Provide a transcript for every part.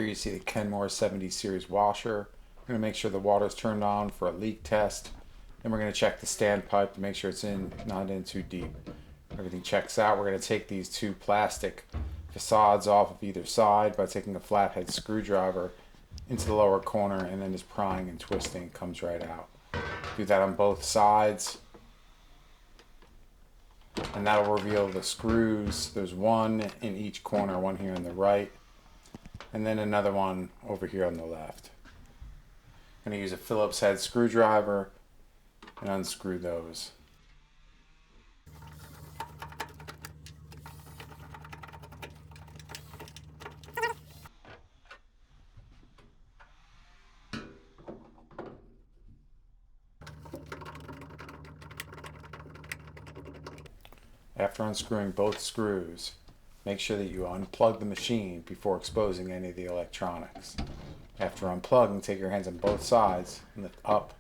Here you see the Kenmore 70 series washer. We're going to make sure the water's turned on for a leak test. Then we're going to check the standpipe to make sure it's not in too deep. Everything checks out. We're going to take these two plastic facades off of either side by taking a flathead screwdriver into the lower corner and then just prying and twisting. It comes right out. Do that on both sides. And that'll reveal the screws. There's one in each corner, one here on the right, and then another one over here on the left. I'm going to use a Phillips head screwdriver and unscrew those. After unscrewing both screws, make sure that you unplug the machine before exposing any of the electronics. After unplugging, take your hands on both sides and lift up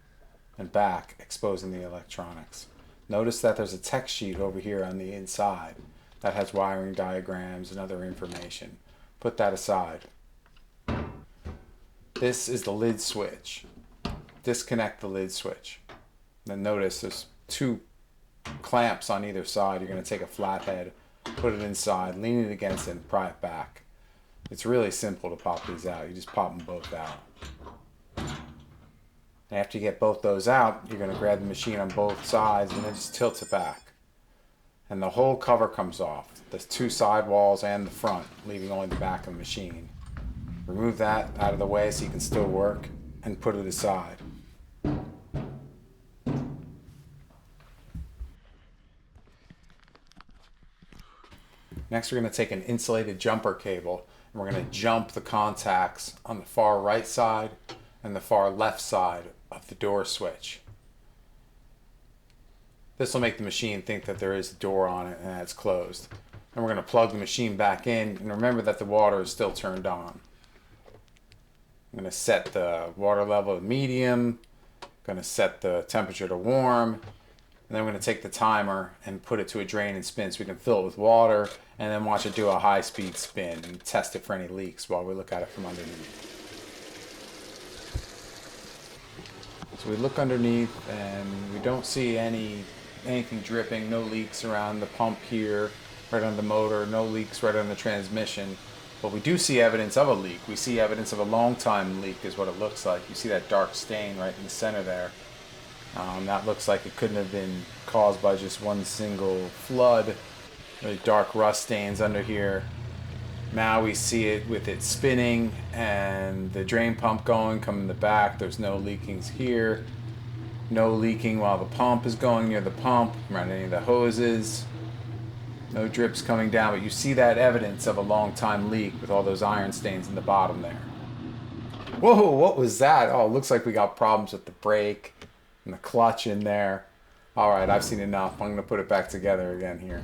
and back, exposing the electronics. Notice that there's a text sheet over here on the inside that has wiring diagrams and other information. Put that aside. This is the lid switch. Disconnect the lid switch. Then notice there's two clamps on either side. You're going to take a flathead, put it inside, lean it against it, and pry it back. It's really simple to pop these out. You just pop them both out. And after you get both those out, you're going to grab the machine on both sides and then just tilt it back. And the whole cover comes off. The two side walls and the front, leaving only the back of the machine. Remove that out of the way so you can still work and put it aside. Next, we're going to take an insulated jumper cable and we're going to jump the contacts on the far right side and the far left side of the door switch. This will make the machine think that there is a door on it and that it's closed. And we're going to plug the machine back in, and remember that the water is still turned on. I'm going to set the water level to medium, going to set the temperature to warm, and then we're going to take the timer and put it to a drain and spin so we can fill it with water and then watch it do a high-speed spin and test it for any leaks while we look at it from underneath. So we look underneath and we don't see anything dripping, no leaks around the pump here, right on the motor, no leaks right on the transmission. But we do see evidence of a leak. We see evidence of a long time leak is what it looks like. You see that dark stain right in the center there. That looks like it couldn't have been caused by just one single flood. Really dark rust stains under here. Now we see it with it spinning and the drain pump going, coming in the back. There's no leakings here. No leaking while the pump is going near the pump, around any of the hoses. No drips coming down, but you see that evidence of a long time leak with all those iron stains in the bottom there. Whoa, what was that? Oh, it looks like we got problems with the brake and the clutch in there. All right, I've seen enough. I'm going to put it back together again here.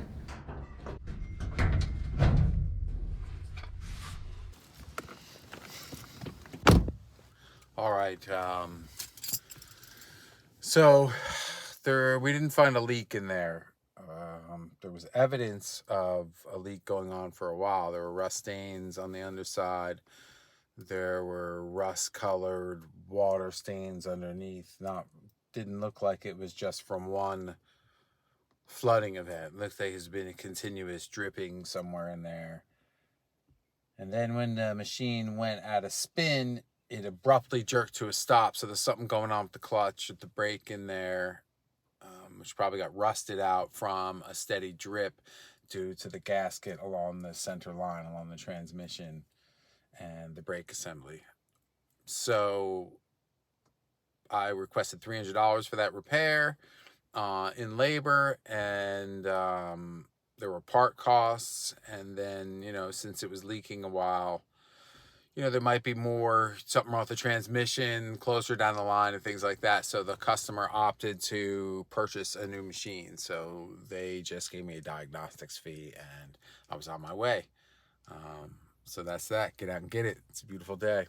All right, so we didn't find a leak in there. There was evidence of a leak going on for a while. There were rust stains on the underside. There were rust-colored water stains underneath. Didn't look like it was just from one flooding event. It looked like there's been a continuous dripping somewhere in there. And then when the machine went out of spin, it abruptly jerked to a stop. So there's something going on with the clutch, with the brake in there, which probably got rusted out from a steady drip due to the gasket along the center line, along the transmission and the brake assembly. So I requested $300 for that repair in labor, and there were part costs. And then, since it was leaking a while, there might be something wrong with the transmission closer down the line and things like that. So the customer opted to purchase a new machine. So they just gave me a diagnostics fee and I was on my way. So that's that. Get out and get it. It's a beautiful day.